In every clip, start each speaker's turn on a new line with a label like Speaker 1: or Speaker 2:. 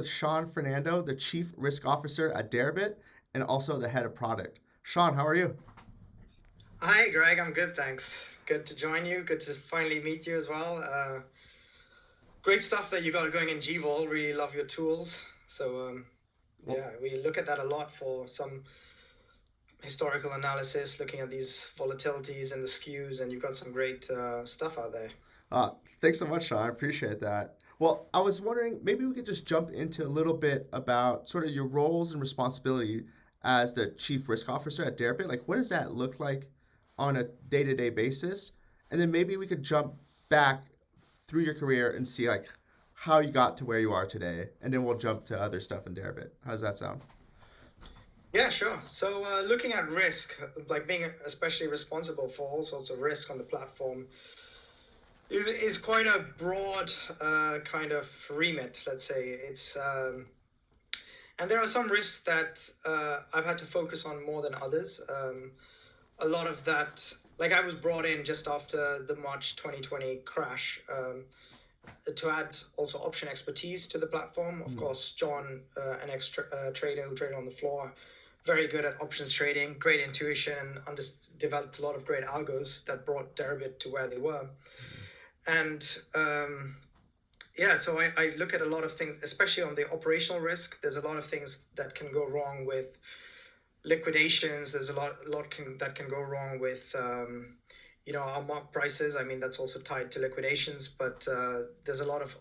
Speaker 1: with Shaun Fernando, the Chief Risk Officer at Deribit and also the Head of Product. Shaun, how are you?
Speaker 2: Hi, Greg. I'm good, thanks. Good to join you. Good to finally meet you as well. Great stuff that you got going in Gvol. Really love your tools. So,
Speaker 1: Well,
Speaker 2: yeah, we look at that a lot for some historical analysis, looking at these volatilities and the skews, and you've got some great stuff out there.
Speaker 1: uh, thanks so much, Shaun. I appreciate that. Well, I was wondering maybe we could just jump into a little bit about sort of your roles and responsibility as the Chief Risk Officer at Deribit. Like, what does that look like on a day-to-day basis? And then maybe we could jump back through your career and see like how you got to where you are today, and then we'll jump to other stuff in Deribit. How does that sound?
Speaker 2: Yeah, sure. So, looking at risk, like being especially responsible for all sorts of risk on the platform, is quite a broad kind of remit. Let's say and there are some risks that I've had to focus on more than others. A lot of that, like I was brought in just after the March 2020 crash to add also option expertise to the platform. Of course, John, an trader who traded on the floor, very good at options trading, great intuition, and developed a lot of great algos that brought Deribit to where they were. And yeah, so I look at a lot of things, especially on the operational risk. There's a lot of things that can go wrong with liquidations. There's that can go wrong with our mark prices. I mean, that's also tied to liquidations, but there's a lot of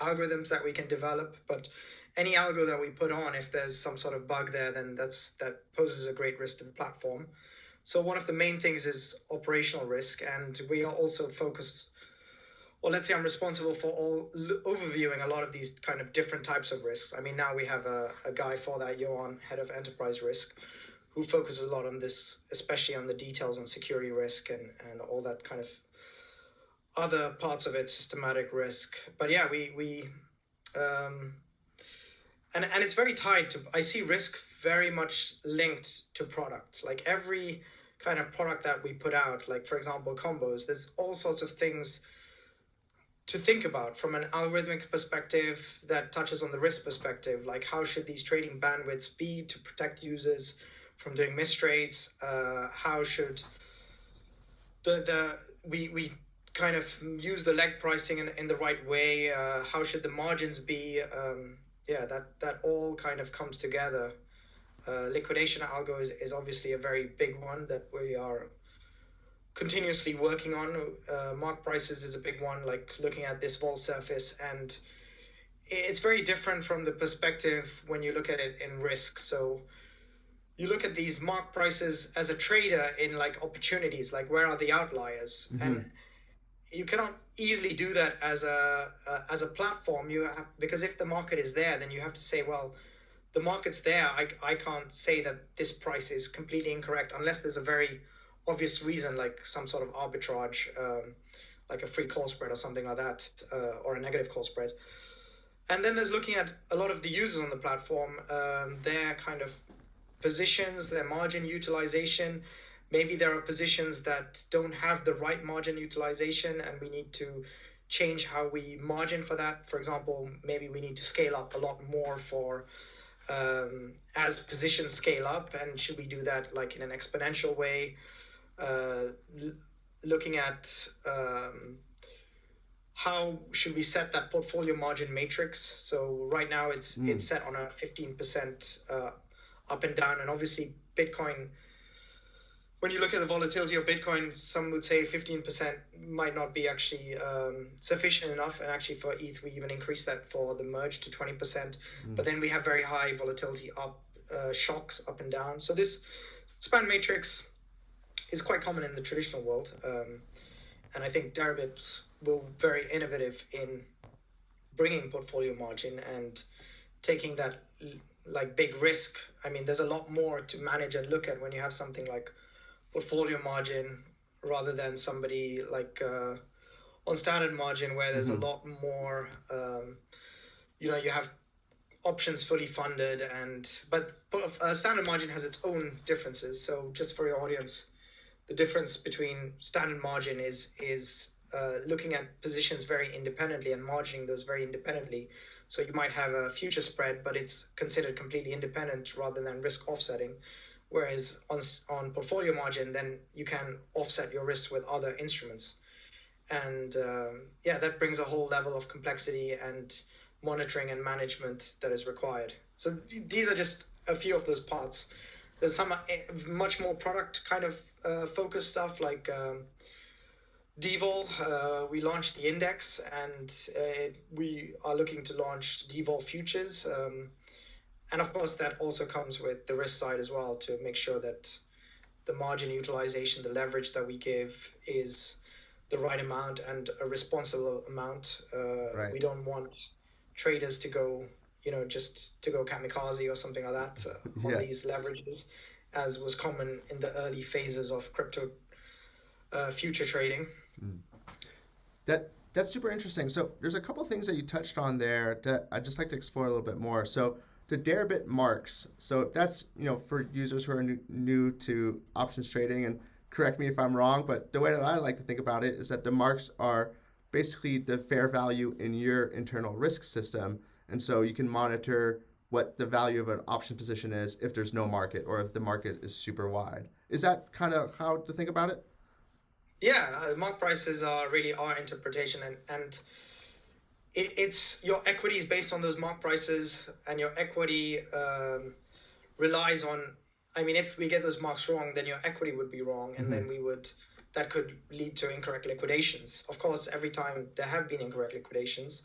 Speaker 2: algorithms that we can develop. But any algo that we put on, if there's some sort of bug there, then that poses a great risk to the platform. So one of the main things is operational risk, and we are also focused, or let's say I'm responsible for overviewing a lot of these kind of different types of risks. I mean, now we have a guy for that, Johan, head of enterprise risk, who focuses a lot on this, especially on the details on security risk and all that kind of other parts of it, systematic risk. But yeah, we and it's very tied to, I see risk very much linked to product. Like every kind of product that we put out, like for example, combos, there's all sorts of things to think about from an algorithmic perspective that touches on the risk perspective, like how should these trading bandwidths be to protect users from doing mistrades? How should we kind of use the leg pricing in the right way? How should the margins be? Yeah, that all kind of comes together. Liquidation algo is obviously a very big one that we are continuously working on. Mark prices is a big one, like looking at this vol surface, and it's very different from the perspective when you look at it in risk. So you look at these mark prices as a trader in like opportunities, like where are the outliers, and you cannot easily do that as a platform. Because if the market is there, then you have to say, well, the market's there. I can't say that this price is completely incorrect unless there's a very obvious reason, like some sort of arbitrage, like a free call spread or something like that, or a negative call spread. And then there's looking at a lot of the users on the platform, their kind of positions, their margin utilization. Maybe there are positions that don't have the right margin utilization, and we need to change how we margin for that. For example, maybe we need to scale up a lot more for as positions scale up, and should we do that like in an exponential way? Looking at how should we set that portfolio margin matrix. So right now it's set on a 15% up and down, and obviously Bitcoin, when you look at the volatility of Bitcoin, some would say 15% might not be actually sufficient enough. And actually for ETH, we even increased that for the merge to 20%. But then we have very high volatility shocks up and down. So this span matrix is quite common in the traditional world. And I think Deribit will be very innovative in bringing portfolio margin and taking that like big risk. I mean, there's a lot more to manage and look at when you have something like portfolio margin rather than somebody like on standard margin, where there's a lot more, you have options fully funded, but standard margin has its own differences. So just for your audience, the difference between standard margin is looking at positions very independently and margining those very independently. So you might have a future spread, but it's considered completely independent rather than risk offsetting. Whereas on portfolio margin, then you can offset your risk with other instruments. And that brings a whole level of complexity and monitoring and management that is required. So these are just a few of those parts. There's some much more product kind of focused stuff like DVOL. We launched the index, and we are looking to launch DVOL futures. And of course, that also comes with the risk side as well, to make sure that the margin utilization, the leverage that we give, is the right amount and a responsible amount.
Speaker 1: Right.
Speaker 2: We don't want traders to go, just to go kamikaze or something like that on
Speaker 1: Yeah.
Speaker 2: these leverages, as was common in the early phases of crypto future trading.
Speaker 1: That's super interesting. So there's a couple things that you touched on there that I'd just like to explore a little bit more. So the Deribit marks. So that's, for users who are new to options trading, and correct me if I'm wrong, but the way that I like to think about it is that the marks are basically the fair value in your internal risk system. And so you can monitor what the value of an option position is if there's no market or if the market is super wide. Is that kind of how to think about it?
Speaker 2: Yeah, mark prices are really our interpretation, and it's your equity is based on those mark prices, and your equity relies on. I mean, if we get those marks wrong, then your equity would be wrong, and then that could lead to incorrect liquidations. Of course, every time there have been incorrect liquidations,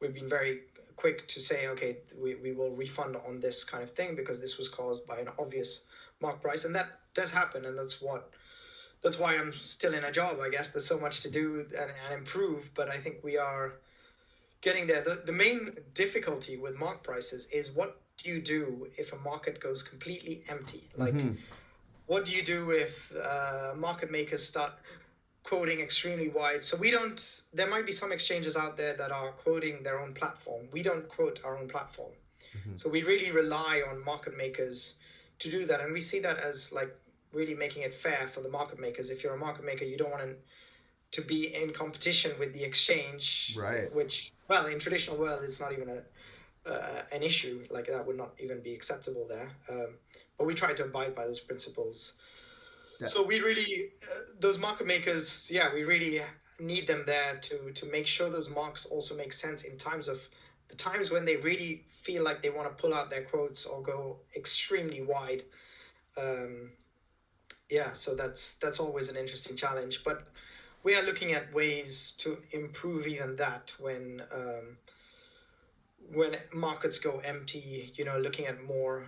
Speaker 2: we've been very quick to say, okay, we will refund on this kind of thing because this was caused by an obvious mark price, and that does happen, and that's why I'm still in a job, I guess. There's so much to do and improve, but I think we are getting there. The main difficulty with mark prices is, what do you do if a market goes completely empty? Like, what do you do if market makers start quoting extremely wide? So there might be some exchanges out there that are quoting their own platform. We don't quote our own platform. So we really rely on market makers to do that. And we see that as like really making it fair for the market makers. If you're a market maker, you don't want to be in competition with the exchange,
Speaker 1: Right.
Speaker 2: which, well, in traditional world, it's not even an issue. Like, that would not even be acceptable there. But we try to abide by those principles. So we really, those market makers, we really need them there to make sure those marks also make sense in the times when they really feel like they want to pull out their quotes or go extremely wide. So that's always an interesting challenge, but we are looking at ways to improve even that when markets go empty. Looking at more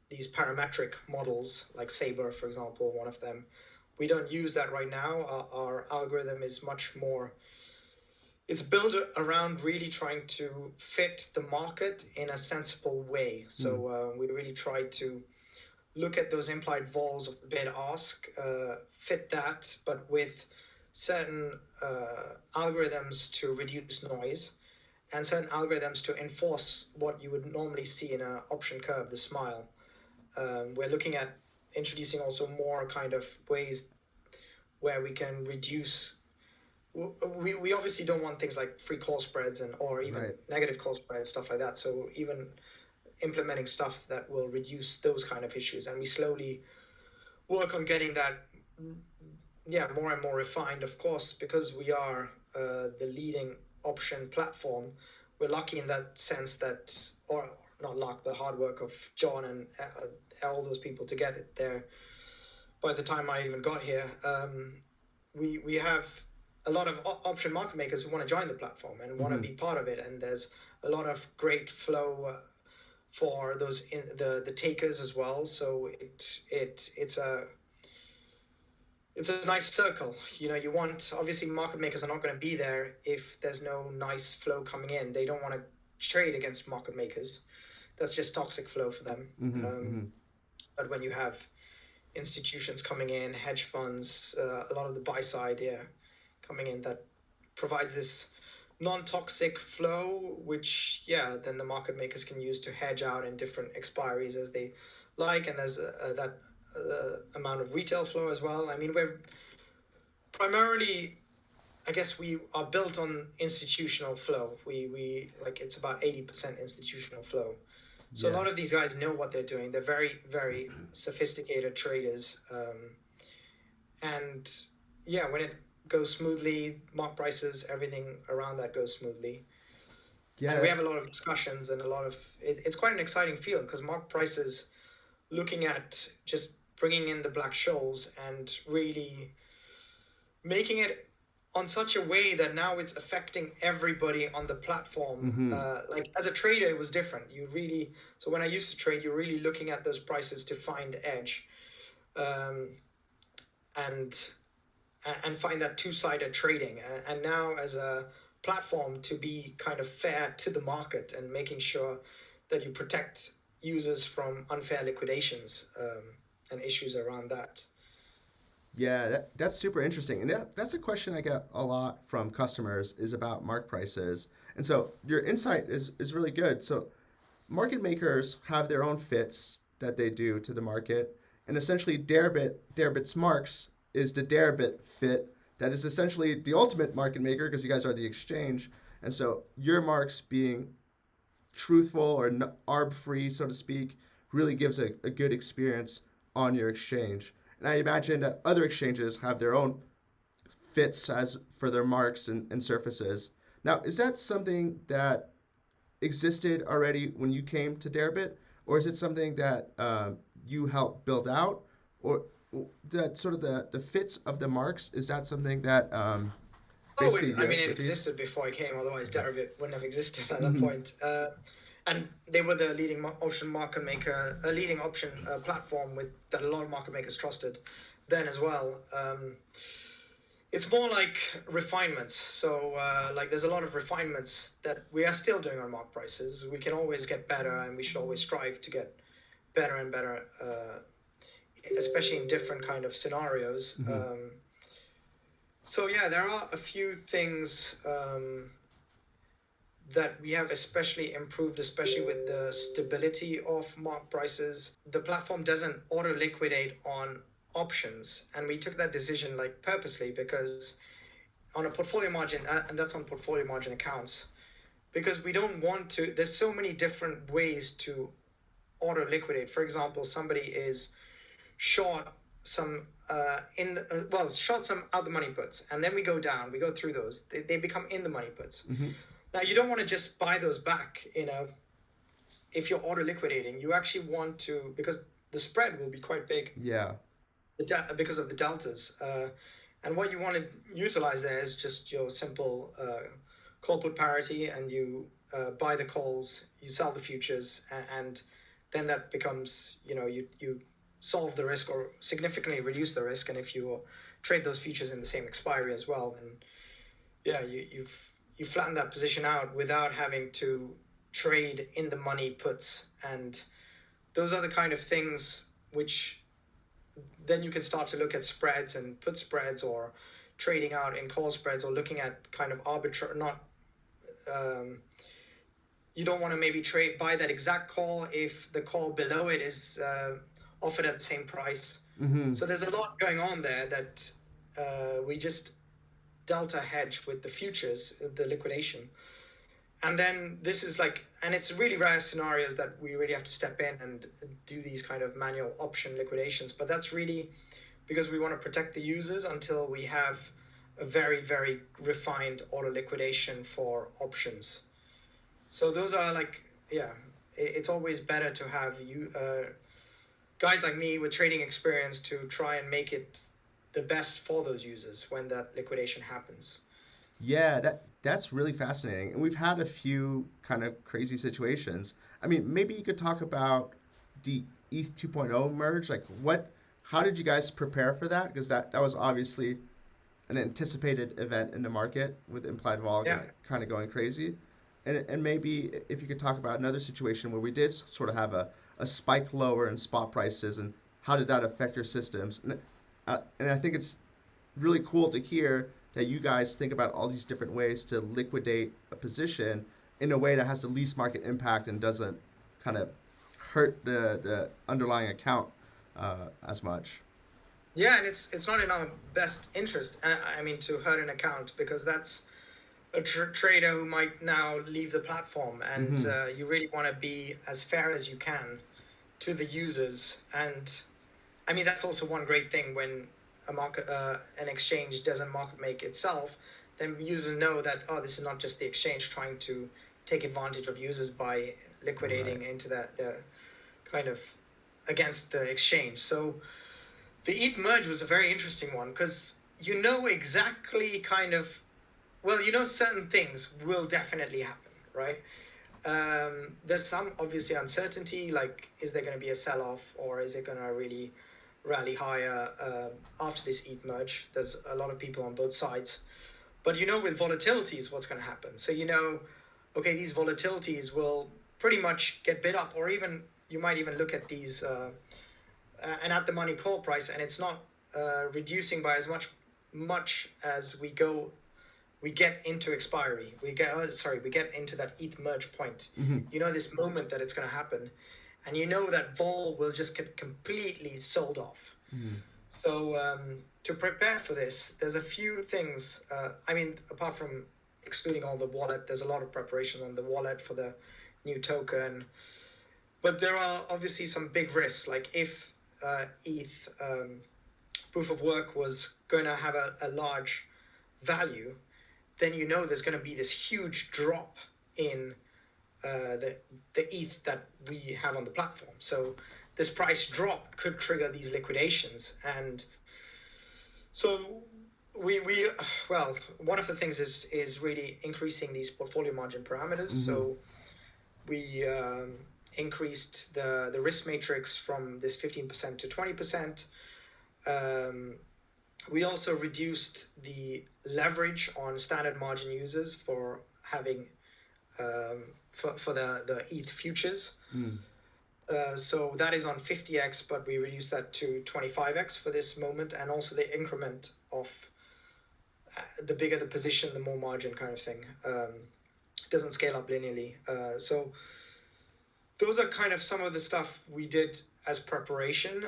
Speaker 2: these parametric models like Sabre, for example, one of them. We don't use that right now. Our algorithm is much more. It's built around really trying to fit the market in a sensible way. So we really try to look at those implied vols of the bid-ask, fit that, but with certain algorithms to reduce noise, and certain algorithms to enforce what you would normally see in an option curve, the smile. We're looking at introducing also more kind of ways where we can reduce. We obviously don't want things like free call spreads or even negative call spreads, stuff like that. So even implementing stuff that will reduce those kind of issues, and we slowly work on getting that more and more refined, of course, because we are the leading option platform. We're lucky in that sense that, or not luck, the hard work of John and all those people to get it there. By the time I even got here, we have a lot of option market makers who want to join the platform and want to be part of it, and there's a lot of great flow for those the takers as well. So it's a nice circle. You want, obviously, market makers are not going to be there if there's no nice flow coming in. They don't want to trade against market makers. That's just toxic flow for them. But when you have institutions coming in, hedge funds, a lot of the buy side coming in, that provides this non-toxic flow, which then the market makers can use to hedge out in different expiries as they like. And there's that amount of retail flow as well. I mean, we're primarily I guess we are built on institutional flow. We like it's about 80% institutional flow. So a
Speaker 1: Yeah.
Speaker 2: lot of these guys know what they're doing. They're very, very sophisticated traders. And yeah, when it goes smoothly, mark prices, everything around that goes smoothly. And we
Speaker 1: Yeah.
Speaker 2: have a lot of discussions and a lot of it's quite an exciting field because mark prices looking at just bringing in the black shoals and really making it on such a way that now it's affecting everybody on the platform.
Speaker 1: Mm-hmm.
Speaker 2: Like as a trader, it was different. You really so when I used to trade, you're really looking at those prices to find edge, um, and and find that two-sided trading. And now as a platform to be kind of fair to the market and making sure that you protect users from unfair liquidations and issues around that.
Speaker 1: Yeah, that's super interesting. And that's a question I get a lot from customers is about mark prices. And so your insight is really good. So market makers have their own fits that they do to the market. And essentially Deribit's marks is the Deribit fit that is essentially the ultimate market maker because you guys are the exchange. And so your marks being truthful or arb free, so to speak, really gives a good experience on your exchange. And I imagine that other exchanges have their own fits as for their marks and surfaces. Now, is that something that existed already when you came to Deribit, or is it something that you helped build out, or that sort of the fits of the marks? Is that something that
Speaker 2: Oh,
Speaker 1: basically
Speaker 2: I
Speaker 1: your
Speaker 2: mean, it
Speaker 1: expertise?
Speaker 2: existed before I came. Otherwise, Derivs wouldn't have existed at that
Speaker 1: Mm-hmm.
Speaker 2: point. And they were the leading option market maker, a leading option platform with that a lot of market makers trusted then as well. It's more like refinements. So, like, there's a lot of refinements that we are still doing on mark prices. We can always get better, and we should always strive to get better and better, especially in different kind of scenarios.
Speaker 1: Mm-hmm.
Speaker 2: So yeah, there are a few things that we have especially improved, especially with the stability of mark prices. The platform doesn't auto liquidate on options, and we took that decision like purposely because on a portfolio margin, and that's on portfolio margin accounts, because we don't want to. There's so many different ways to auto liquidate. For example, somebody is short some short some out the money puts, and then we go down, we go through those, they become in the money puts.
Speaker 1: Mm-hmm.
Speaker 2: Now you don't want to just buy those back, if you're auto liquidating. You actually want to, because the spread will be quite big
Speaker 1: Yeah.
Speaker 2: because of the deltas, and what you want to utilize there is just your simple call put parity, and you buy the calls, you sell the futures, and then that becomes, you solve the risk or significantly reduce the risk. And if you trade those futures in the same expiry as well, then yeah, you flatten that position out without having to trade in the money puts. And those are the kind of things which then you can start to look at spreads and put spreads, or trading out in call spreads, or looking at kind of arbitrage. Not You don't want to maybe buy that exact call if the call below it is offered at the same price.
Speaker 1: Mm-hmm.
Speaker 2: So there's a lot going on there that we just delta hedge with the futures, the liquidation. And then this is like, and it's really rare scenarios that we really have to step in and do these kind of manual option liquidations. But that's really because we want to protect the users until we have a very, very refined auto liquidation for options. So those are like, yeah, it's always better to have guys like me with trading experience to try and make it the best for those users when that liquidation happens.
Speaker 1: Yeah, that's really fascinating. And we've had a few kind of crazy situations. I mean, maybe you could talk about the ETH 2.0 merge. Like how did you guys prepare for that? Because that was obviously an anticipated event in the market with implied vol
Speaker 2: Yeah.
Speaker 1: kind of going crazy. And maybe if you could talk about another situation where we did sort of have a spike lower in spot prices, and how did that affect your systems? And I think it's really cool to hear that you guys think about all these different ways to liquidate a position in a way that has the least market impact and doesn't kind of hurt the underlying account as much.
Speaker 2: Yeah, and it's not in our best interest. I mean, to hurt an account, because that's a trader who might now leave the platform, and
Speaker 1: Mm-hmm.
Speaker 2: you really want to be as fair as you can to the users. And I mean, that's also one great thing when an exchange doesn't market make itself. Then users know that, oh, this is not just the exchange trying to take advantage of users by
Speaker 1: Right.
Speaker 2: liquidating into the kind of against the exchange. So the ETH merge was a very interesting one, because you know exactly kind of, well, you know certain things will definitely happen, right? There's some obviously uncertainty, like is there going to be a sell-off, or is it going to really rally higher after this ETH merge? There's a lot of people on both sides, but you know with volatilities what's going to happen. So you know, okay, these volatilities will pretty much get bid up, or even you might even look at these and at the money call price, and it's not reducing by as much as we get into expiry. We get into that ETH merge point.
Speaker 1: Mm-hmm.
Speaker 2: You know this moment that it's going to happen, and you know that vol will just get completely sold off.
Speaker 1: Mm-hmm.
Speaker 2: So to prepare for this, there's a few things. I mean, apart from excluding all the wallet, there's a lot of preparation on the wallet for the new token. But there are obviously some big risks, like if ETH proof of work was going to have a large value, then you know there's going to be this huge drop in the ETH that we have on the platform. So this price drop could trigger these liquidations, and so we well, one of the things is really increasing these portfolio margin parameters.
Speaker 1: Mm-hmm.
Speaker 2: So we increased the risk matrix from this 15% to 20%. We also reduced the leverage on standard margin users for having for the ETH futures.
Speaker 1: Mm.
Speaker 2: So that is on 50x, but we reduced that to 25x for this moment, and also the increment of the bigger the position, the more margin kind of thing. It doesn't scale up linearly. So those are kind of some of the stuff we did as preparation.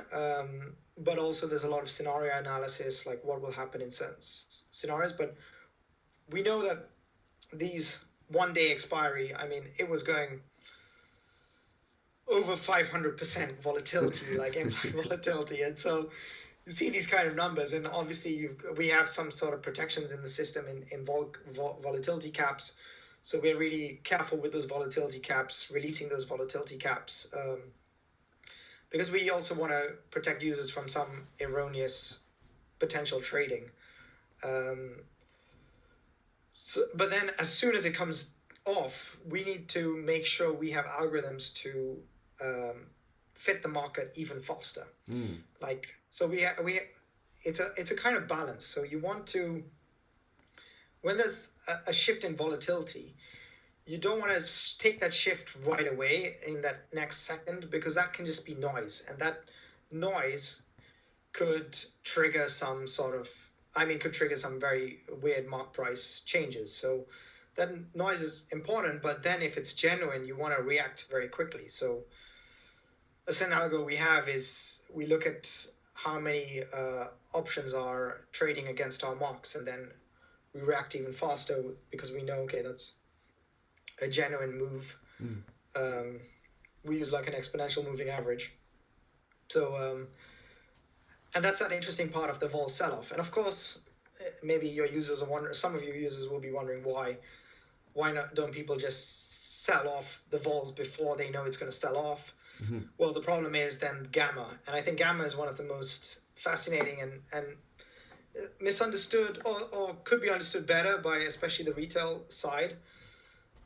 Speaker 2: But also there's a lot of scenario analysis, like what will happen in certain scenarios. But we know that these 1 day expiry, I mean, it was going over 500% volatility, like implied volatility. And so you see these kind of numbers, and obviously we have some sort of protections in the system in volatility caps. So we're really careful with those volatility caps, releasing those volatility caps, because we also want to protect users from some erroneous potential trading. But then as soon as it comes off, we need to make sure we have algorithms to fit the market even faster.
Speaker 1: Mm.
Speaker 2: Like, so it's a kind of balance. So you want to, when there's a shift in volatility, you don't want to take that shift right away in that next second, because that can just be noise, and that noise could trigger some sort of, I mean, could trigger some very weird mark price changes. So that noise is important, but then if it's genuine, you want to react very quickly. So a scenario we have is we look at how many options are trading against our marks, and then we react even faster because we know, okay, that's a genuine move.
Speaker 1: Mm.
Speaker 2: We use like an exponential moving average. So, and that's an interesting part of the vol sell-off. And of course, maybe your users are wondering, some of your users will be wondering why not, don't people just sell off the vols before they know it's going to sell off?
Speaker 1: Mm-hmm.
Speaker 2: Well, the problem is then gamma, and I think gamma is one of the most fascinating and misunderstood, or could be understood better by especially the retail side,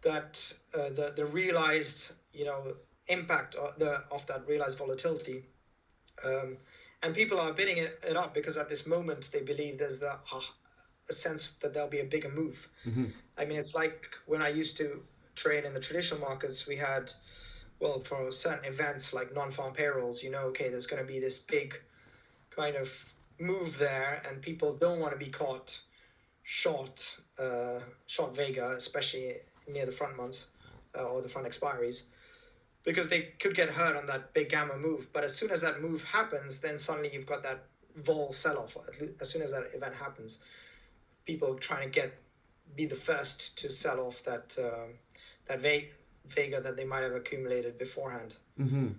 Speaker 2: that the realized, you know, impact of that realized volatility, and people are bidding it up because at this moment they believe there's a sense that there'll be a bigger move.
Speaker 1: Mm-hmm.
Speaker 2: I mean, it's like when I used to trade in the traditional markets, we had, well, for certain events like non-farm payrolls, you know, okay, there's going to be this big kind of move there, and people don't want to be caught short Vega, especially near the front months or the front expiries, because they could get hurt on that big gamma move. But as soon as that move happens, then suddenly you've got that vol sell-off. As soon as that event happens, people trying to be the first to sell off that Vega that they might have accumulated beforehand.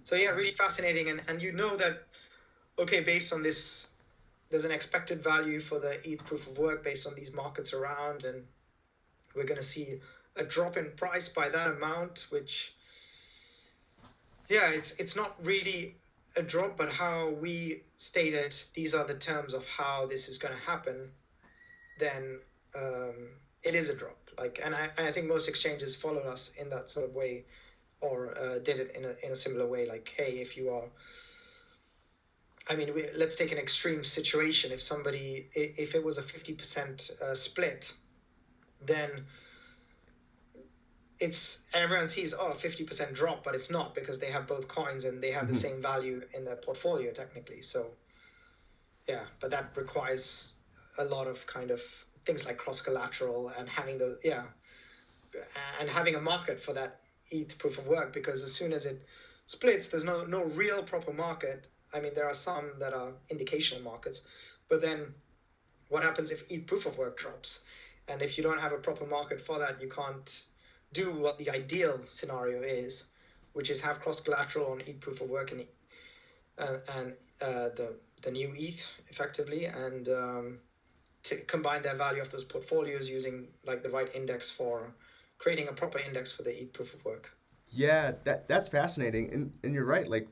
Speaker 2: So yeah, really fascinating. And you know that, okay, based on this, there's an expected value for the ETH proof of work based on these markets around, and we're going to see a drop in price by that amount, which, yeah, it's not really a drop, but how we stated these are the terms of how this is going to happen, then it is a drop. Like, and I think most exchanges followed us in that sort of way, or did it in a similar way. Like, hey, if you are, I mean, let's take an extreme situation. If it was a 50% split, then everyone sees, oh, 50% drop, but it's not, because they have both coins and they have the same value in their portfolio technically. So yeah, but that requires a lot of kind of things like cross collateral and having and having a market for that ETH proof of work, because as soon as it splits, there's no real proper market. I mean, there are some that are indicational markets, but then what happens if ETH proof of work drops? And if you don't have a proper market for that, you can't do what the ideal scenario is, which is have cross collateral on ETH proof of work and the new ETH effectively, and to combine their value of those portfolios using like the right index for creating a proper index for the ETH proof of work.
Speaker 1: Yeah, that's fascinating, and you're right. Like,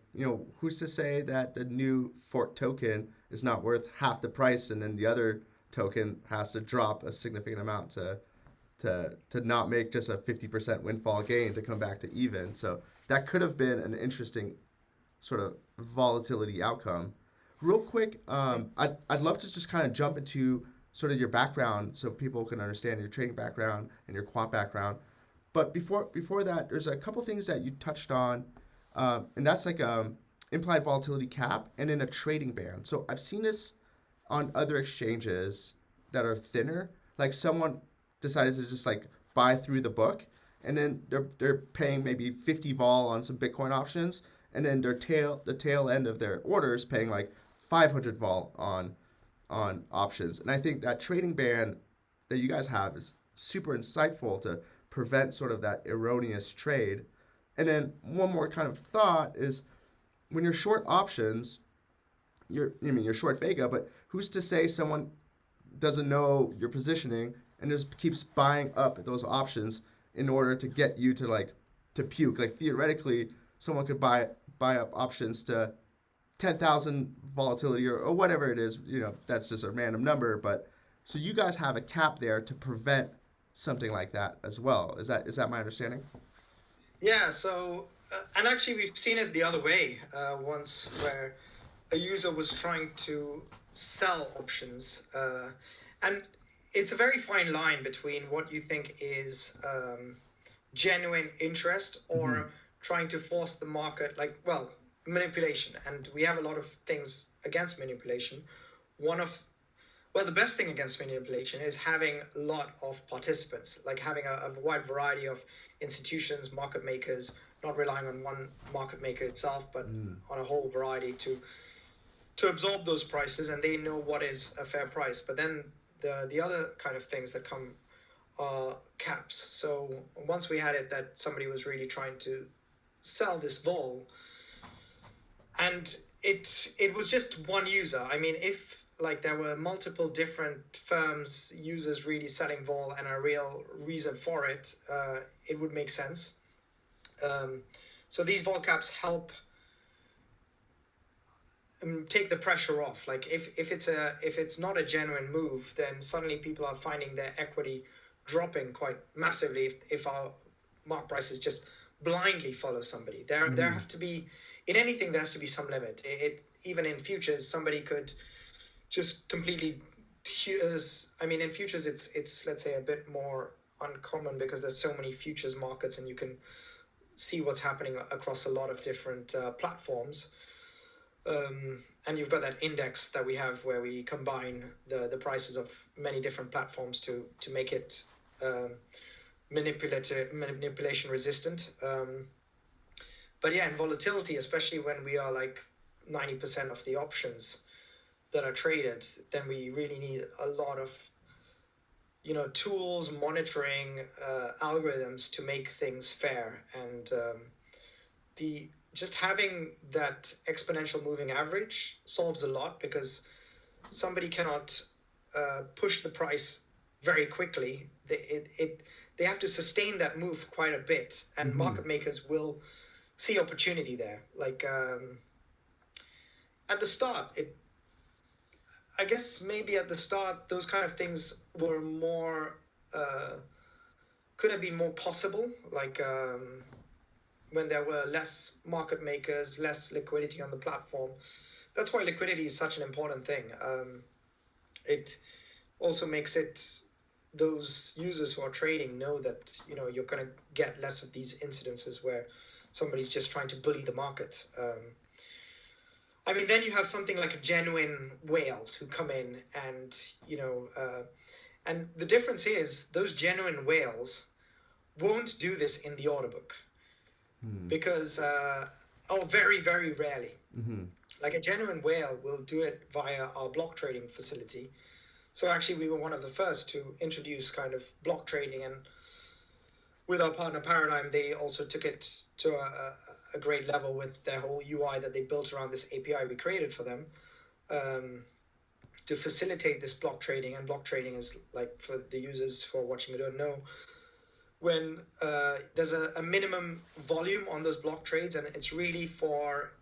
Speaker 1: who's to say that the new fork token is not worth half the price, and then the other token has to drop a significant amount to not make just a 50% windfall gain to come back to even. So that could have been an interesting sort of volatility outcome. Real quick, I'd love to just kind of jump into sort of your background so people can understand your trading background and your quant background. But before that, there's a couple things that you touched on, and that's like implied volatility cap and then a trading band. So I've seen this on other exchanges that are thinner. Like someone decided to just like buy through the book, and then they're paying maybe 50 vol on some Bitcoin options, and then the tail end of their orders paying like 500 vol on options. And I think that trading band that you guys have is super insightful to prevent sort of that erroneous trade. And then one more kind of thought is when you're short options, you're short Vega, but who's to say someone doesn't know your positioning and just keeps buying up those options in order to get you to puke? Like theoretically, someone could buy up options to 10,000 volatility or whatever it is. That's just a random number. But so you guys have a cap there to prevent something like that as well. Is that my understanding?
Speaker 2: Yeah. So and actually we've seen it the other way once, where a user was trying to sell options, and it's a very fine line between what you think is genuine interest or trying to force the market, manipulation. And we have a lot of things against manipulation. The best thing against manipulation is having a lot of participants, like having a wide variety of institutions, market makers, not relying on one market maker itself, but on a whole variety to absorb those prices, and they know what is a fair price. But then the other kind of things that come are caps. So once we had it that somebody was really trying to sell this vol, and it was just one user. I mean, if there were multiple different firms, users really selling vol and a real reason for it, it would make sense. So these vol caps help take the pressure off. Like if it's not a genuine move, then suddenly people are finding their equity dropping quite massively if our mark prices just blindly follow somebody. There have to be, in anything there has to be some limit. Even in futures, somebody could just completely, in futures it's let's say a bit more uncommon because there's so many futures markets and you can see what's happening across a lot of different platforms. And you've got that index that we have where we combine the prices of many different platforms to make it manipulation resistant. But yeah, in volatility, especially when we are like 90% of the options, that are traded, then we really need a lot of tools, monitoring, algorithms to make things fair. And the just having that exponential moving average solves a lot, because somebody cannot push the price very quickly. They have to sustain that move quite a bit, and market makers will see opportunity there. Like at the start, I guess maybe at the start those kind of things were more could have been more possible. Like when there were less market makers, less liquidity on the platform. That's why liquidity is such an important thing. It also makes it, those users who are trading know that you're going to get less of these incidences where somebody's just trying to bully the market. I mean, then you have something like genuine whales who come in, and and the difference is those genuine whales won't do this in the order book, because very, very rarely. Like a genuine whale will do it via our block trading facility. So actually we were one of the first to introduce kind of block trading, and with our partner Paradigm, they also took it to a great level with their whole UI that they built around this API we created for them, to facilitate this block trading. And block trading is, like, for the users who are watching who don't know, when there's a minimum volume on those block trades, and it's really for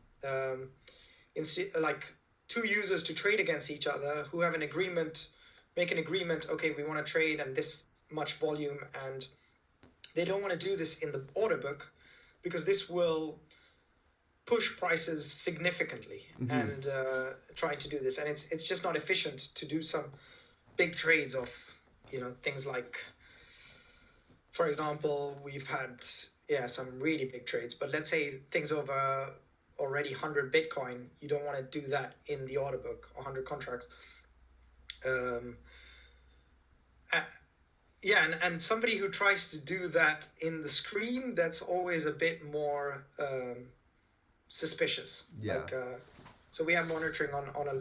Speaker 2: like two users to trade against each other who have an agreement, make an agreement, okay, we want to trade and this much volume, and they don't want to do this in the order book because this will push prices significantly. And trying to do this, and it's just not efficient to do some big trades of things like, for example, we've had some really big trades, but let's say things over already 100 Bitcoin, you don't want to do that in the order book, 100 contracts. And somebody who tries to do that in the screen, that's always a bit more suspicious.
Speaker 1: Yeah.
Speaker 2: Like, so we have monitoring on a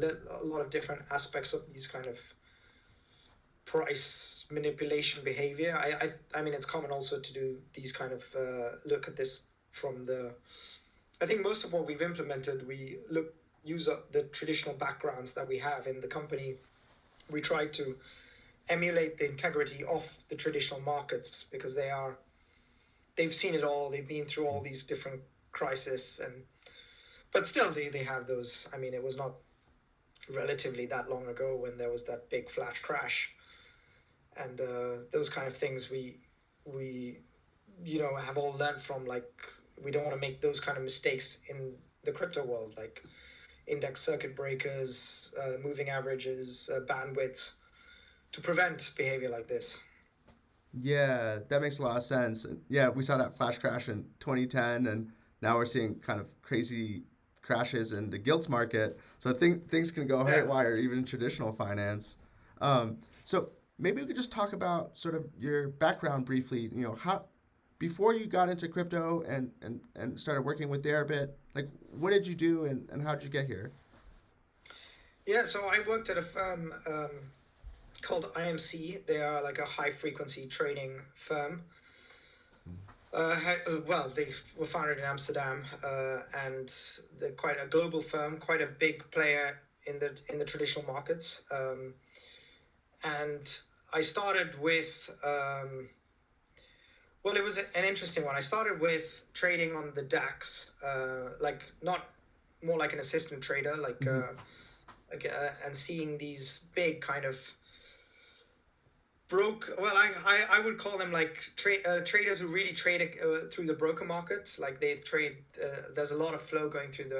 Speaker 2: lot of different aspects of these kind of price manipulation behavior. I mean, it's common also to do these kind of look at this from the, I think most of what we've implemented, we use the traditional backgrounds that we have in the company. We try to emulate the integrity of the traditional markets, because they've seen it all. They've been through all these different crises, but still they have those. I mean, it was not relatively that long ago when there was that big flash crash, and those kind of things we have all learned from. Like, we don't want to make those kind of mistakes in the crypto world, like index circuit breakers, moving averages, bandwidths, to prevent behavior like this.
Speaker 1: Yeah, that makes a lot of sense. And yeah, we saw that flash crash in 2010, and now we're seeing kind of crazy crashes in the gilts market. So I think things can go haywire even in traditional finance. So maybe we could just talk about sort of your background briefly. How, before you got into crypto and started working with Deribit, like, what did you do and how did you get here?
Speaker 2: Yeah, so I worked at a firm called IMC. They are like a high frequency trading firm. Well, they were founded in Amsterdam, and they're quite a global firm, quite a big player in the traditional markets. And I started with well, it was an interesting one. I started with trading on the DAX, like not more like an assistant trader, like and seeing these big kind of I would call them like traders who really trade through the broker market. Like, they trade, there's a lot of flow going through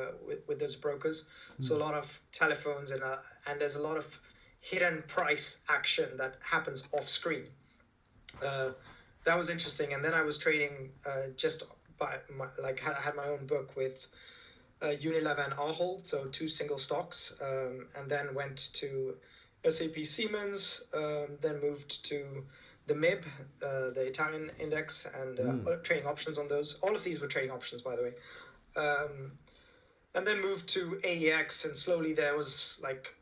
Speaker 2: with those brokers. So a lot of telephones, and there's a lot of hidden price action that happens off screen. That was interesting. And then I was trading just by I had my own book with Unilever and Ahold, so two single stocks, and then went to SAP Siemens, then moved to the MIB, the Italian index, and trading options on those. All of these were trading options, by the way. And then moved to AEX, and slowly there was like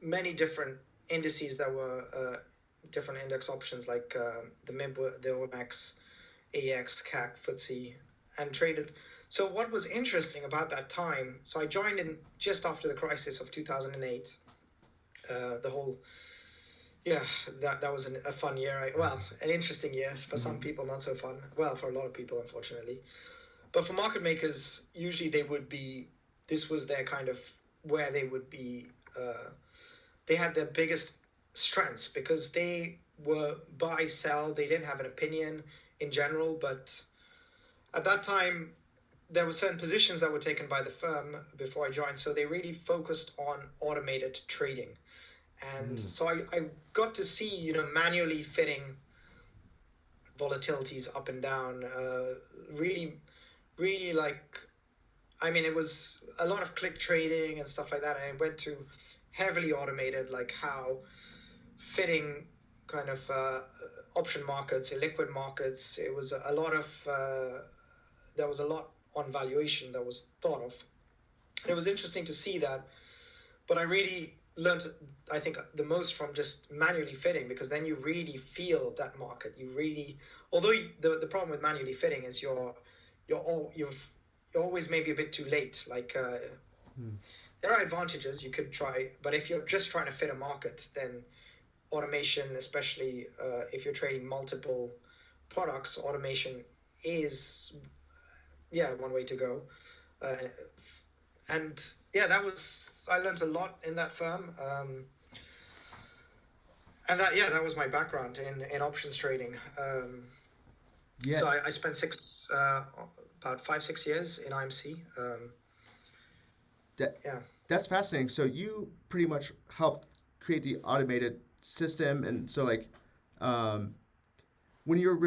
Speaker 2: many different indices that were different index options like the MIB, the OMX, AX, CAC, FTSE, and traded. So what was interesting about that time, so I joined in just after the crisis of 2008. The whole, yeah, that was a fun year. Well, an interesting year for some people, not so fun. Well, for a lot of people, unfortunately. But for market makers, usually this was their kind of where they would be, they had their biggest strengths because they were buy, sell, they didn't have an opinion in general, but at that time, there were certain positions that were taken by the firm before I joined, so they really focused on automated trading. And so I got to see, manually fitting volatilities up and down, really, really it was a lot of click trading and stuff like that. And I went to heavily automated, like how fitting kind of option markets, illiquid markets. It was a lot of, there was a lot on valuation that was thought of. And it was interesting to see that, but I really learned, I think, the most from just manually fitting, because then you really feel that market. You really, although the problem with manually fitting is you're always maybe a bit too late. Like there are advantages you could try, but if you're just trying to fit a market, then automation, especially if you're trading multiple products, automation is one way to go. And yeah, I learned a lot in that firm. And that was my background in options trading. So I spent about 5-6 years in IMC.
Speaker 1: That's fascinating. So you pretty much helped create the automated system, and so when you're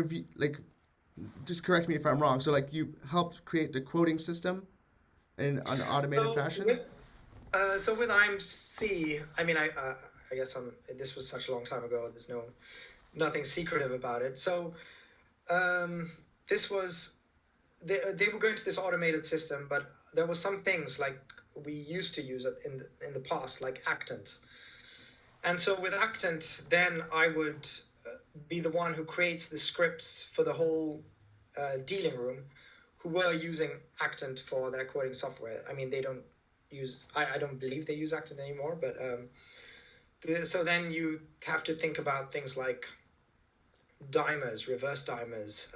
Speaker 1: just correct me if I'm wrong. So you helped create the quoting system in an automated fashion.
Speaker 2: With IMC, I guess this was such a long time ago. There's nothing secretive about it. So this was they were going to this automated system, but there were some things like we used to use it in the past, like Actant. And so with Actant, then I would be the one who creates the scripts for the whole dealing room, who were using Actant for their quoting software. They don't use, I don't believe they use Actant anymore, but so then you have to think about things like dimers, reverse dimers,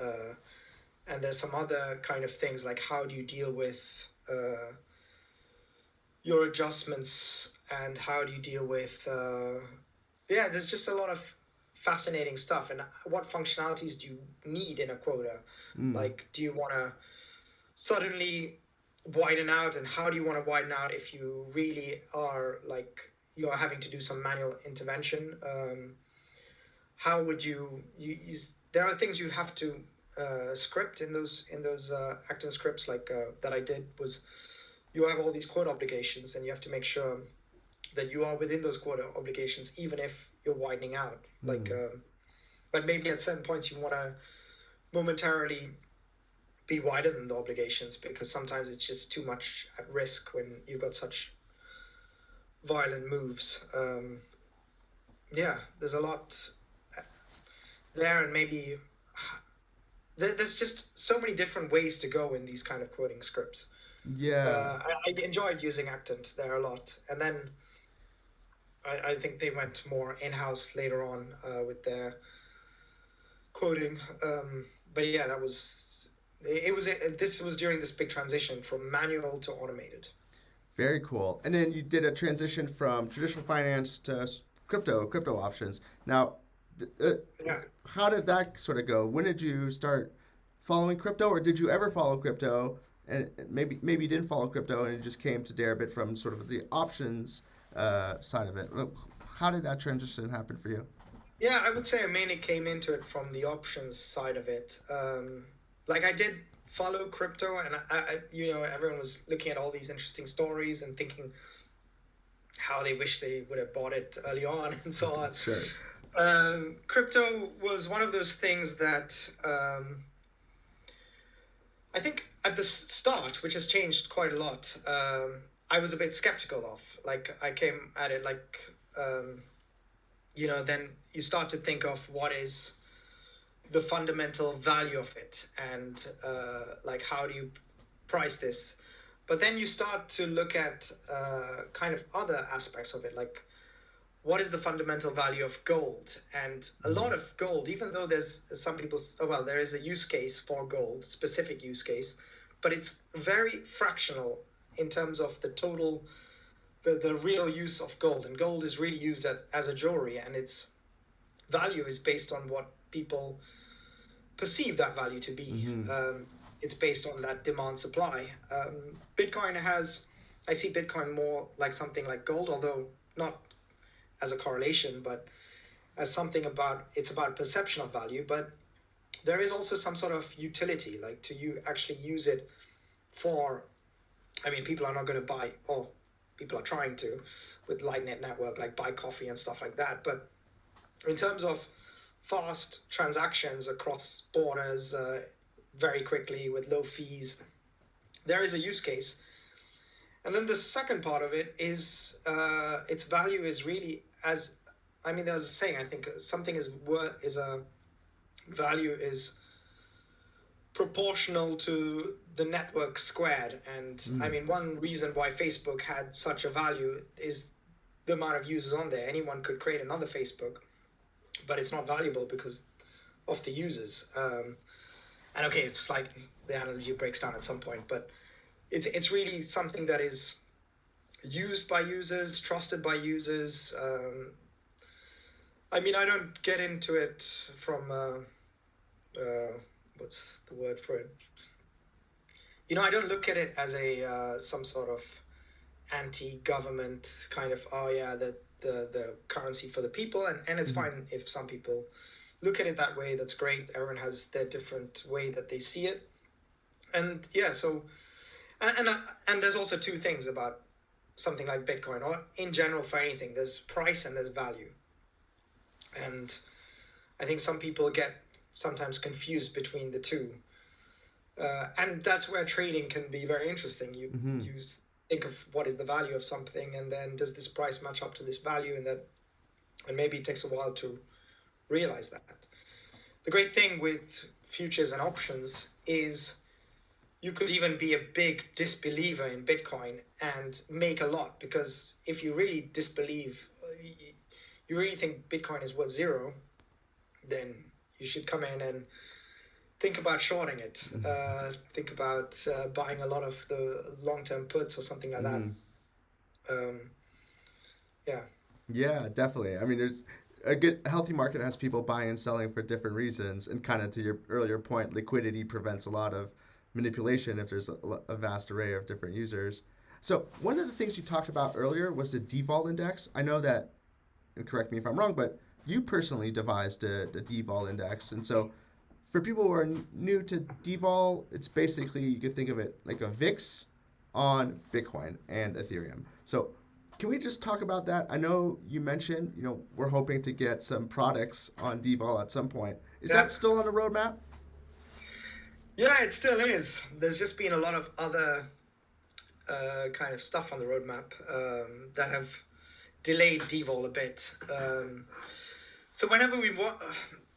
Speaker 2: and there's some other kind of things like how do you deal with your adjustments, and how do you deal with there's just a lot of fascinating stuff. And what functionalities do you need in a quota? Like, do you want to suddenly widen out, and how do you want to widen out if you really are you're having to do some manual intervention? How would you there are things you have to script in those Actant scripts that I did. Was you have all these quota obligations, and you have to make sure that you are within those quota obligations, even if you're widening out. But maybe at certain points you want to momentarily be wider than the obligations, because sometimes it's just too much at risk when you've got such violent moves. There's a lot there, and maybe there's just so many different ways to go in these kind of quoting scripts. I enjoyed using Actant there a lot, and then I think they went more in-house later on with their quoting. But yeah, this was during this big transition from manual to automated.
Speaker 1: Very cool. And then you did a transition from traditional finance to crypto options. Now, how did that sort of go? When did you start following crypto, or did you ever follow crypto? And maybe you didn't follow crypto, and it just came to Deribit from sort of the options side of it. How did that transition happen for you?
Speaker 2: Yeah, I would say I mainly came into it from the options side of it. I did follow crypto, and I everyone was looking at all these interesting stories and thinking how they wish they would have bought it early on and so on.
Speaker 1: Sure.
Speaker 2: Crypto was one of those things that I think at the start, which has changed quite a lot, I was a bit skeptical of. I came at it then you start to think of what is the fundamental value of it, and like how do you price this. But then you start to look at kind of other aspects of it, like what is the fundamental value of gold. And a lot of gold, even though there's some people, well, there is a use case for gold, specific use case, but it's very fractional in terms of the total, the real use of gold. And gold is really used as a jewelry, and its value is based on what people perceive that value to be. It's based on that demand supply. Bitcoin I see Bitcoin more like something like gold, although not as a correlation, but as something it's about perception of value. But there is also some sort of utility, like you actually use it for, people are not going to buy, or people are trying to, with Lightnet Network, like buy coffee and stuff like that. But in terms of fast transactions across borders, very quickly with low fees, there is a use case. And then the second part of it is its value is really, there's a saying, I think something value is proportional to the network squared. And one reason why Facebook had such a value is the amount of users on there. Anyone could create another Facebook, but it's not valuable because of the users. And okay, it's like the analogy breaks down at some point, but it's really something that is used by users, trusted by users. I don't get into it from what's the word for it? I don't look at it as a some sort of anti-government kind of, the currency for the people, and it's fine if some people look at it that way. That's great. Everyone has their different way that they see it. And so and there's also two things about something like Bitcoin, or in general for anything. There's price and there's value. And I think some people get sometimes confused between the two. And that's where trading can be very interesting. You think of what is the value of something, and then does this price match up to this value, and maybe it takes a while to realize that. The great thing with futures and options is you could even be a big disbeliever in Bitcoin and make a lot, because if you really disbelieve, you really think Bitcoin is worth zero, then you should come in and think about shorting it. Think about buying a lot of the long-term puts or something like that.
Speaker 1: Yeah, definitely. There's a good healthy market has people buying and selling for different reasons, and kind of to your earlier point, liquidity prevents a lot of manipulation if there's a vast array of different users. So one of the things you talked about earlier was the devol index. I know that, and correct me if I'm wrong, but you personally devised the devol index. And so for people who are new to devol, it's basically, you could think of it like a VIX on Bitcoin and Ethereum. So can we just talk about that? I know you mentioned, we're hoping to get some products on devol at some point. Is that still on the roadmap?
Speaker 2: Yeah, it still is. There's just been a lot of other kind of stuff on the roadmap that have delayed devol a bit. So whenever we want,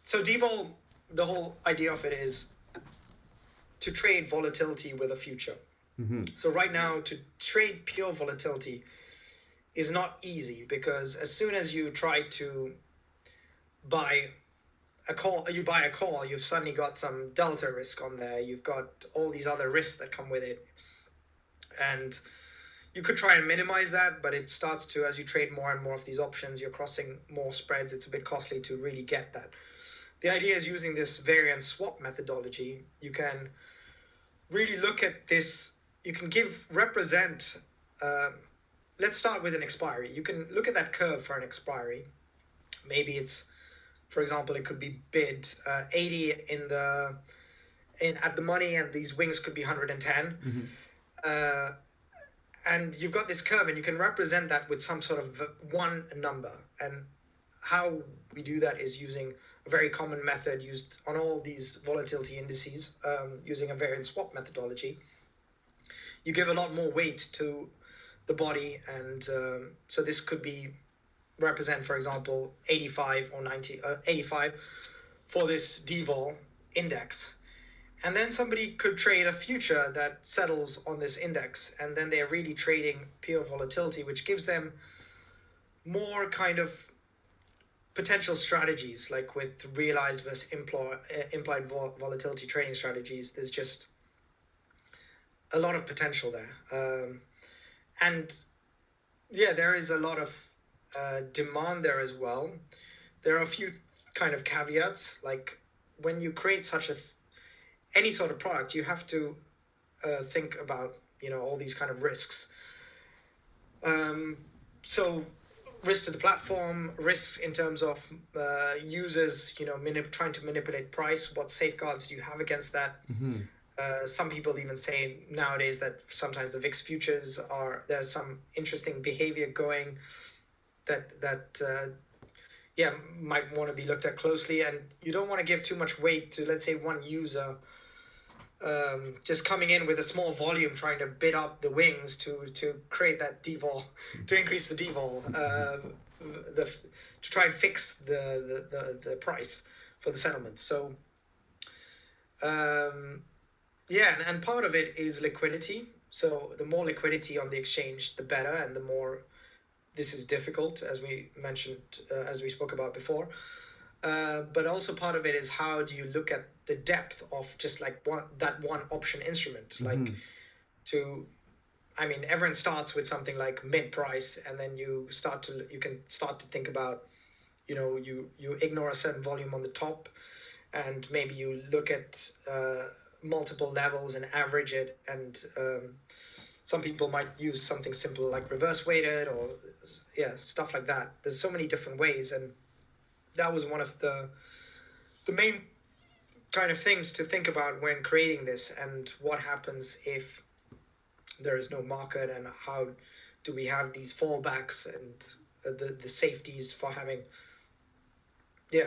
Speaker 2: so devol, the whole idea of it is to trade volatility with a future. So right now, to trade pure volatility is not easy, because as soon as you try to buy a call, you've suddenly got some delta risk on there. You've got all these other risks that come with it. And you could try and minimize that, but it starts to, as you trade more and more of these options, you're crossing more spreads. It's a bit costly to really get that. The idea is using this variance swap methodology. You can really look at this. You can represent, let's start with an expiry. You can look at that curve for an expiry. Maybe it's, for example, it could be bid 80 at the money, and these wings could be 110. And you've got this curve, and you can represent that with some sort of one number. And how we do that is using a very common method used on all these volatility indices, using a variance swap methodology. You give a lot more weight to the body, and so this could be represent, for example, 85 or 90, 85 for this devol index. And then somebody could trade a future that settles on this index, and then they're really trading pure volatility, which gives them more kind of potential strategies, like with realized versus implied volatility trading strategies. There's just a lot of potential there. And yeah, there is a lot of demand there as well. There are a few kind of caveats, like when you create any sort of product, you have to think about, all these kind of risks. So risk to the platform, risks in terms of users, trying to manipulate price. What safeguards do you have against that? Some people even say nowadays that sometimes the VIX futures there's some interesting behavior going that might want to be looked at closely, and you don't want to give too much weight to, let's say, one user just coming in with a small volume trying to bid up the wings to create that devol, to increase the devol, to try and fix the price for the settlement. So and part of it is liquidity. So the more liquidity on the exchange, the better, and the more this is difficult, as we mentioned, as we spoke about before. But also part of it is, how do you look at the depth of just like one option instrument? Like everyone starts with something like mid price, and then you can start to think about, you ignore a certain volume on the top, and maybe you look at multiple levels and average it, and some people might use something simple like reverse weighted or stuff like that. There's so many different ways, and that was one of the main kind of things to think about when creating this, and what happens if there is no market, and how do we have these fallbacks and the safeties for having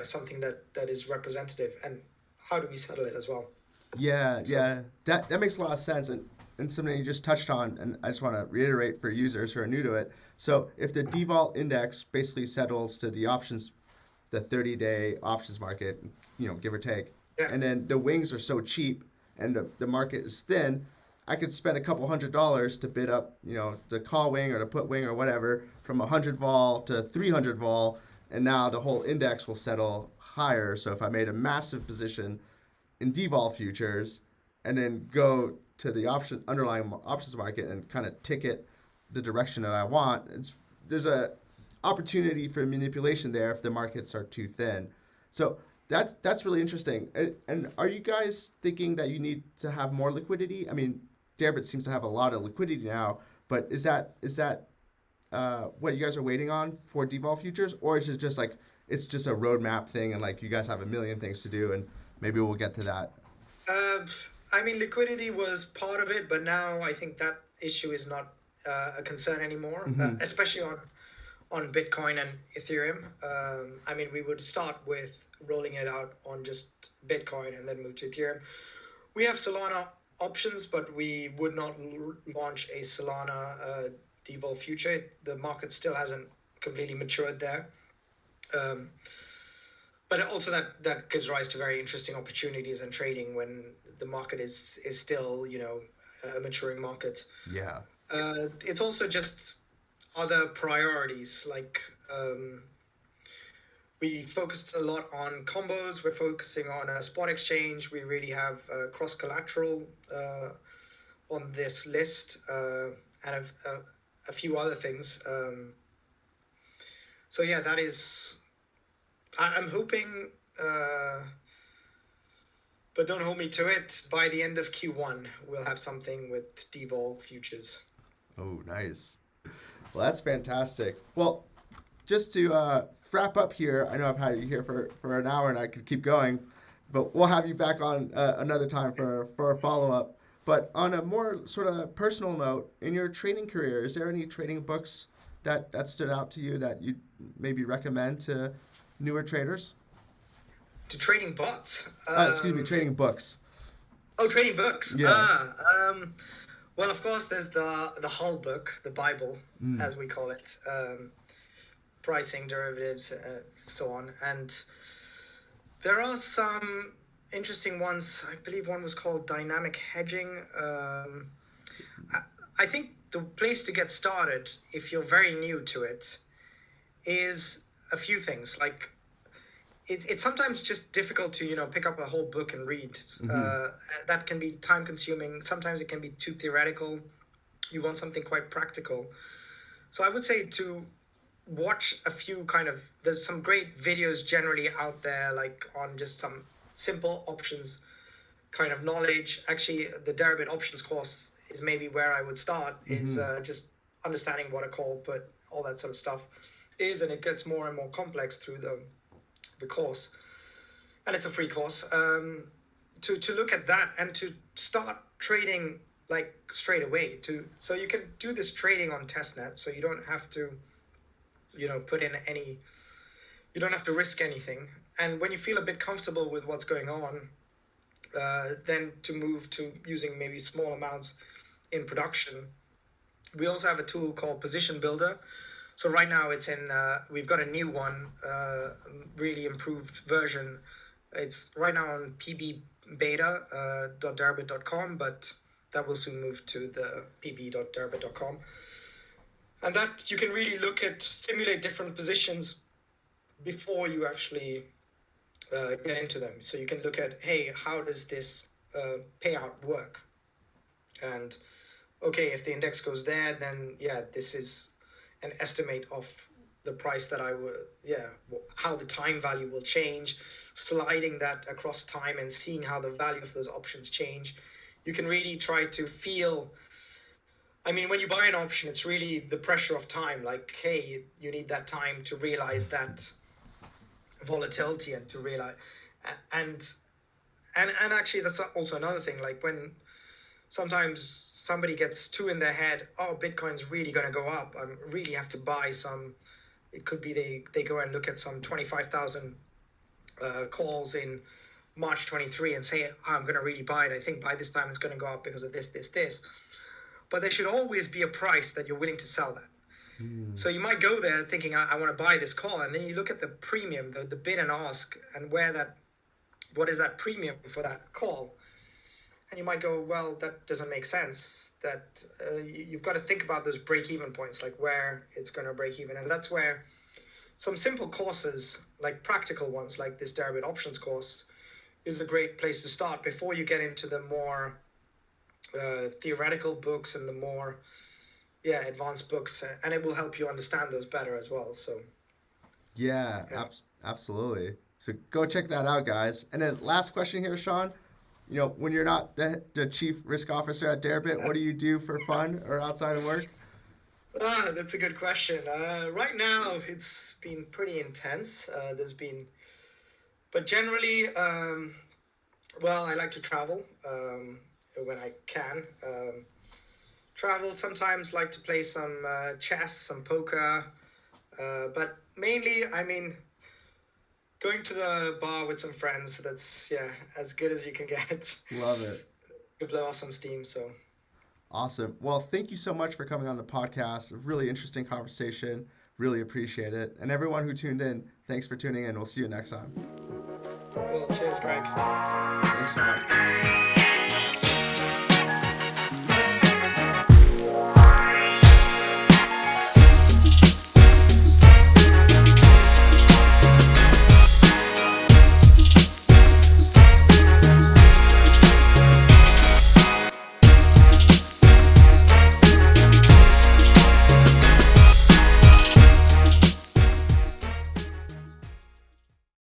Speaker 2: something that is representative, and how do we settle it as well.
Speaker 1: That makes a lot of sense, and something you just touched on, and I just want to reiterate for users who are new to it. So if the devol index basically settles to the options, the 30-day options market, give or take, and then the wings are so cheap and the market is thin, I could spend a couple $100 to bid up, the call wing or the put wing or whatever, from 100 vol to 300 vol, and now the whole index will settle higher. So if I made a massive position in devol futures and then go to the underlying options market and kind of ticket the direction that I want, there's a opportunity for manipulation there if the markets are too thin. So that's really interesting. And are you guys thinking that you need to have more liquidity? I mean, Deribit seems to have a lot of liquidity now, but is that what you guys are waiting on for devol futures, or is it just like it's just a roadmap thing, and like you guys have a million things to do, and maybe we'll get to that?
Speaker 2: Liquidity was part of it, but now I think that issue is not a concern anymore, especially on Bitcoin and Ethereum. We would start with rolling it out on just Bitcoin and then move to Ethereum. We have Solana options, but we would not launch a Solana devol future. The market still hasn't completely matured there. But also that gives rise to very interesting opportunities in trading when the market is still, a maturing market.
Speaker 1: Yeah.
Speaker 2: It's also just other priorities, like we focused a lot on combos. We're focusing on a spot exchange. We really have cross collateral on this list, and a few other things. That is. I'm hoping, but don't hold me to it. By the end of Q1, we'll have something with devol futures.
Speaker 1: Oh, nice. Well, that's fantastic. Well, just to wrap up here, I know I've had you here for an hour and I could keep going, but we'll have you back on another time for a follow-up. But on a more sort of personal note, in your trading career, is there any trading books that stood out to you that you'd maybe recommend to newer traders?
Speaker 2: To trading bots?
Speaker 1: Trading books.
Speaker 2: Oh, trading books.
Speaker 1: Yeah.
Speaker 2: Well, of course, there's the Hull book, the Bible, as we call it. pricing, derivatives, so on. And there are some interesting ones. I believe one was called dynamic hedging. I think the place to get started, if you're very new to it, is a few things. Like it's sometimes just difficult to pick up a whole book and read. That can be time consuming. Sometimes it can be too theoretical. You want something quite practical. So I would say to watch a few there's some great videos generally out there, like on just some simple options kind of knowledge. Actually, the Deribit options course is maybe where I would start, is just understanding what a call put, all that sort of stuff is, and it gets more and more complex through the course, and it's a free course. To look at that and to start trading like straight away, so you can do this trading on testnet, so you don't have to put in any, you don't have to risk anything. And when you feel a bit comfortable with what's going on, then to move to using maybe small amounts in production. We also have a tool called Position Builder. So right now it's in, we've got a new one, really improved version. It's right now on pbbeta.deribit.com, but that will soon move to the pb.deribit.com. And that you can really simulate different positions before you actually get into them. So you can look at, hey, how does this payout work? And okay, if the index goes there, then this is an estimate of the price that I would, how the time value will change, sliding that across time and seeing how the value of those options change. You can really try to feel, when you buy an option, it's really the pressure of time. Like, hey, you need that time to realize that volatility and to realize, and actually that's also another thing. Like when sometimes somebody gets too in their head, oh, Bitcoin's really going to go up, I really have to buy some. It could be they go and look at some 25,000 calls in March 23 and say, I'm going to really buy it. I think by this time it's going to go up because of this. But there should always be a price that you're willing to sell that. So you might go there thinking, I want to buy this call, and then you look at the premium, the bid and ask, and what is that premium for that call? And you might go, well, that doesn't make sense. That you've got to think about those break-even points, like where it's going to break even. And that's where some simple courses, like practical ones, like this Deribit options course, is a great place to start before you get into the more theoretical books and the more advanced books, and it will help you understand those better as well. So
Speaker 1: absolutely. So go check that out, guys. And then last question here, Shaun. When you're not the chief risk officer at Deribit, what do you do for fun or outside of work?
Speaker 2: That's a good question. Right now, it's been pretty intense. But generally, I like to travel when I can. Travel, sometimes like to play some chess, some poker. But mainly, going to the bar with some friends, that's as good as you can get.
Speaker 1: Love it.
Speaker 2: To blow off some steam. So
Speaker 1: awesome. Well, thank you so much for coming on the podcast. A really interesting conversation. Really appreciate it. And everyone who tuned in, thanks for tuning in. We'll see you next time.
Speaker 2: Well, cheers, Greg.
Speaker 1: Thanks, Shaun.